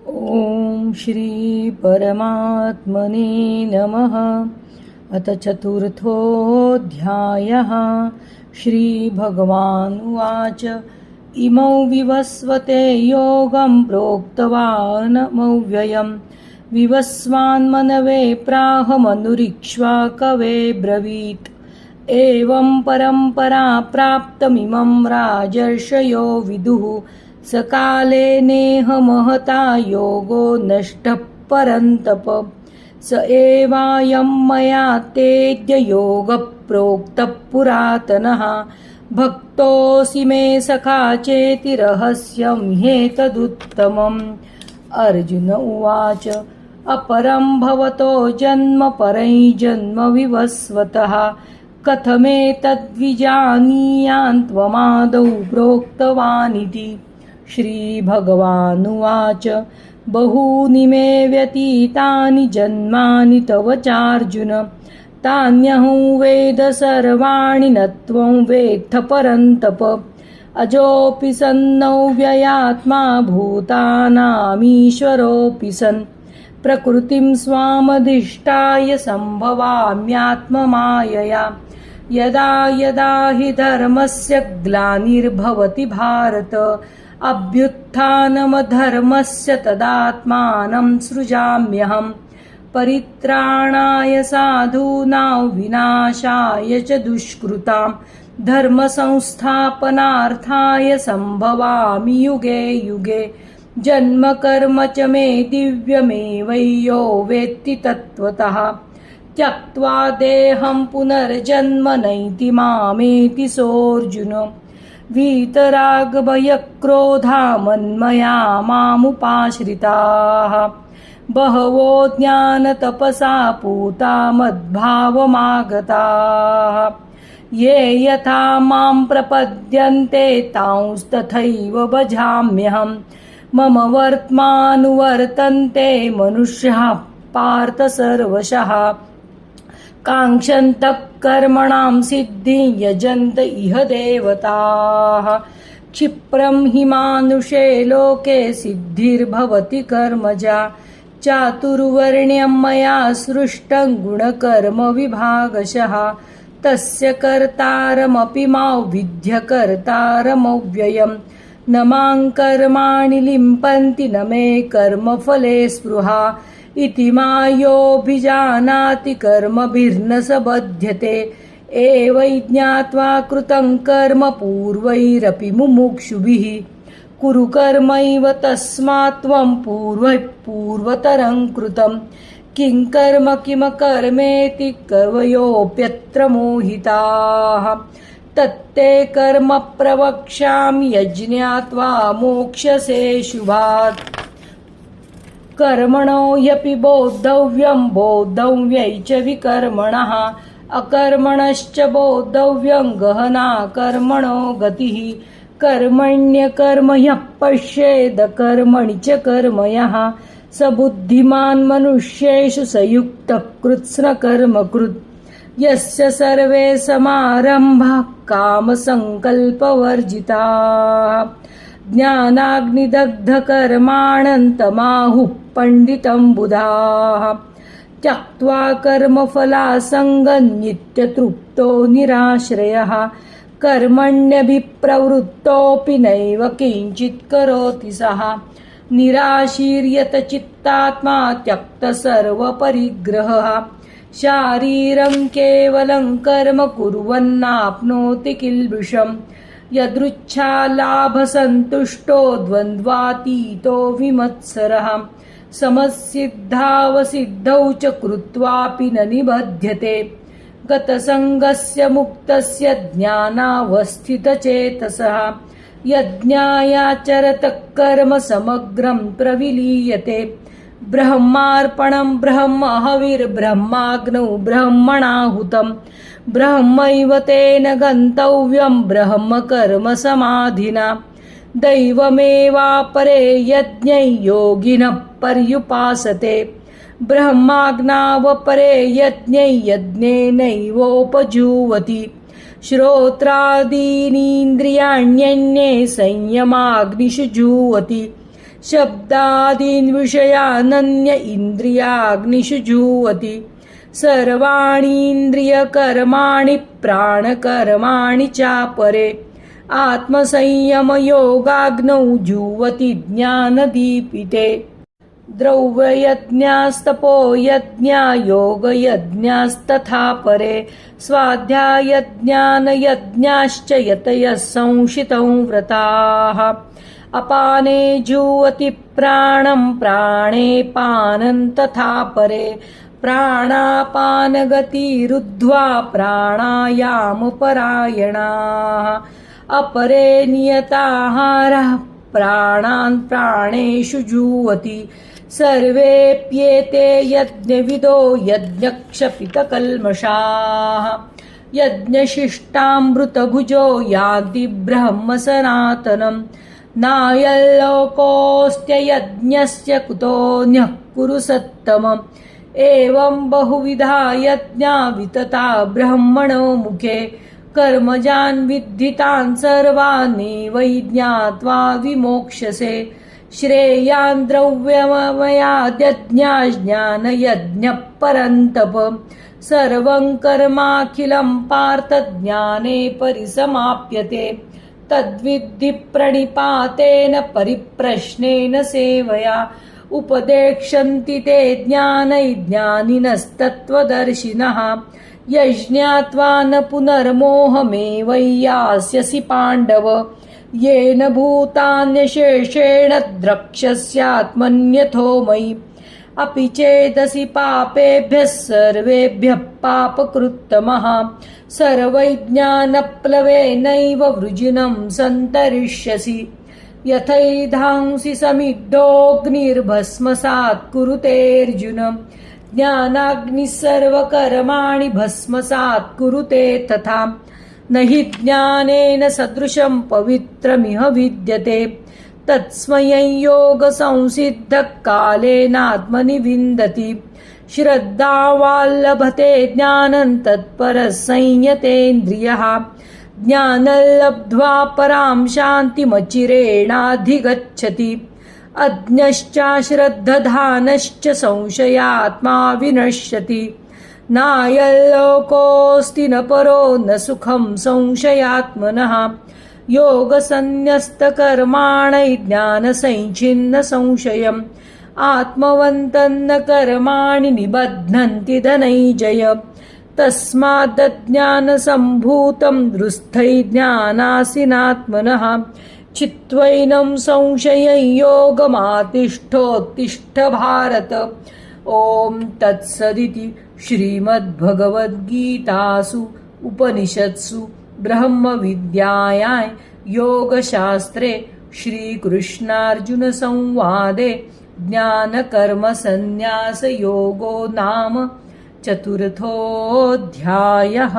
ॐ श्री परमात्मने नमः। अथ चतुर्थोऽध्यायः। श्रीभगवानुवाच इमौ विवस्वते योगं प्रोक्तवानमव्ययम् विवस्वान्मनवे प्राहमनुरीक्ष्वा कवे ब्रवीत्। एवं परम्परा प्राप्तमिमं राजर्षयो विदुः सकाले नेह महता योगो नष्टः परन्तप। स एवायं मया तेद्य योगः प्रोक्तः पुरातनः। भक्तोऽसि मे सखा चेति रहस्यं ह्येतदुत्तमम्। अर्जुन उवाच अपरं भवतो जन्म परैर्जन्म विवस्वतः कथमेतद्विजानीयान् त्वमादौ प्रोक्तवानिति। श्रीभगवानुवाच बहूनि मे व्यतीतानि जन्मानि तव चार्जुन तान्यहं वेद सर्वाणि न त्वं वेत्थ परन्तप। अजोऽपि सन्नव्ययात्मा भूतानामीश्वरोऽपि सन् प्रकृतिं स्वामधिष्ठाय सम्भवाम्यात्ममायया। यदा यदा हि धर्मस्य ग्लानिर्भवति भारत अभ्युत्थानमधर्मस्य तदात्मानं सृजाम्यहम्। परित्राणाय साधूनां विनाशाय च दुष्कृतां धर्मसंस्थापनार्थाय सम्भवामि युगे युगे। जन्म कर्म च मे दिव्यमेवैयो वेत्ति तत्त्वतः त्यक्त्वा देहं पुनर्जन्म नैति मामेति सोऽर्जुन। वीतरागभयक्रोधा मन्मया मामुपाश्रिताः बहवो ज्ञानतपसा पूता मद्भावमागताः। ये यथा मां प्रपद्यन्ते तांस्तथैव भजाम्यहम्। मम वर्त्मानुवर्तन्ते मनुष्याः पार्थ सर्वशः काङ्क्षन्तः कर्मणां सिद्धिं यजन्त इह देवताः। क्षिप्रं हि मानुषे लोके सिद्धिर्भवति कर्मजा चातुर्वर्ण्यं मया सृष्टं गुणकर्म विभागशः। तस्य कर्तारमपि मां विद्य कर्तारमव्ययम्। न मां कर्माणि लिम्पन्ति न मे कर्मफले स्पृहा। इति मायोऽभिजानाति कर्मभिर्न स बध्यते। एवैज्ञात्वा कृतं कर्म पूर्वैरपि मुमुक्षुभिः कुरु कर्मैव तस्मात् त्वं पूर्वतरं कृतं। किं कर्म किमकर्मेति कवयोऽप्यत्र मोहिताः। तत्ते कर्म प्रवक्ष्यामि यज्ञात्वा मोक्ष्यसे शुभात्। कर्मणो ह्यपि बोद्धव्यं बोद्धव्यै च विकर्मणः। अकर्मणश्च बोद्धव्यं गहना कर्मणो गतिः। कर्मण्यकर्म ह्यः पश्येदकर्मणि च कर्म यः स बुद्धिमान् मनुष्येषु स युक्तः कृत्स्नकर्मकृत्। यस्य सर्वे समारम्भाः कामसङ्कल्पवर्जिताः ज्ञानाग्निदग्धकर्माणन्तमाहुः पण्डितं बुधाः। त्यक्त्वा कर्मफलासङ्गं नित्यतृप्तो निराश्रयः कर्मण्यभिप्रवृत्तोऽपि नैव किञ्चित् करोति सः। निराशीर्यत चित्तात्मा त्यक्तसर्वपरिग्रहः शारीरं केवलं कर्म कुर्वन्नाप्नोति किल्बिषम्। यदृच्छालाभसन्तुष्टो द्वन्द्वातीतो विमत्सरः समसिद्धावसिद्धौ च कृत्वापि न निबध्यते। गतसङ्गस्य मुक्तस्य ज्ञानावस्थितचेतसः यज्ञायाचरतः कर्म समग्रं प्रविलीयते। ब्रह्मार्पणं ब्रह्म हविर्ब्रह्माग्नौ ब्रह्मणाहुतं ब्रह्मैव तेन गन्तव्यं ब्रह्म कर्म समाधिना। दैवमेवापरे यज्ञै योगिनः पर्युपासते ब्रह्माज्ञावपरे यज्ञै यज्ञेनैवोपजूवति। श्रोत्रादीनीन्द्रियाण्यन्ये संयमाग्निषु जुह्वति। शब्दादीन् विषयानन्य इन्द्रियाग्निषु जुह्वति सर्वाणीन्द्रियकर्माणि प्राणकर्माणि चापरे आत्मसंयमयोगाग्नौ जुह्वति ज्ञानदीपिते द्रव्ययज्ञास्तपोयज्ञा योगयज्ञास्तथा परे स्वाध्यायज्ञानयज्ञाश्च यतयः संशितौ व्रताः अपाने जुह्वति प्राणं प्राणे पानं तथा परे प्राणापानगतिरुद्ध्वा प्राणायामपरायणाः अपरे नियताहारः प्राणान् प्राणेषु जुह्वति सर्वेऽप्येते यज्ञविदो यज्ञक्षपितकल्मषाः यज्ञशिष्टामृतभुजो यान्ति ब्रह्म सनातनम् नायल्लोकोऽस्त्ययज्ञस्य कुतोऽन्यः कुरु सत्तमम् एवं बहुविधा यज्ञा वितता ब्रह्मणो मुखे कर्मजान् विद्धितान् सर्वानेवै ज्ञात्वा विमोक्ष्यसे श्रेयान् द्रव्यमयाद्यज्ञा ज्ञानयज्ञः परन्तप सर्वं कर्माखिलं पार्थ ज्ञाने परिसमाप्यते तद्विद्धि प्रणिपातेन परिप्रश्नेन सेवया उपदेक्षन्ति ते ज्ञानिनस्तत्त्वदर्शिनः यज्ञात्वा न पुनर्मोहमेवैयास्यसि पाण्डव येन भूतान्यशेषेण द्रक्ष्यस्यात्मन्यथो मयि अपि चेदसि पापेभ्यः सर्वेभ्यः पापकृत्तमः सर्वैज्ञानप्लवेनैव वृजिनं सन्तरिष्यसि यथैधांसि समिद्धोऽग्निर्भस्मसात् कुरुतेऽर्जुन ज्ञानाग्निः सर्वकर्माणि भस्मसात् कुरुते तथा न हि ज्ञानेन सदृशं पवित्रमिह विद्यते तत्स्मयै योगसंसिद्धः कालेनात्मनि विन्दति श्रद्धावाल्लभते ज्ञानं तत्परः संयतेन्द्रियः ज्ञानं लब्ध्वा परां शान्तिमचिरेणाधिगच्छति अज्ञश्चाश्रद्धधानश्च संशयात्मा विनश्यति नायल्लोकोऽस्ति न परो न सुखं संशयात्मनः योगसन्न्यस्तकर्माणै ज्ञानसञ्छिन्नसंशयम् आत्मवन्तन्न कर्माणि निबध्नन्ति धनञ्जय तस्मादज्ञानसम्भूतं दृस्थै ज्ञानासिनात्मनः चित्वैनं संशयं योगमातिष्ठोत्तिष्ठ भारत ॐ तत्सदिति श्रीमद्भगवद्गीतासु उपनिषत्सु ब्रह्मविद्यायां योगशास्त्रे श्रीकृष्णार्जुनसंवादे ज्ञानकर्मसन्न्यासयोगो नाम चतुर्थोऽध्यायः।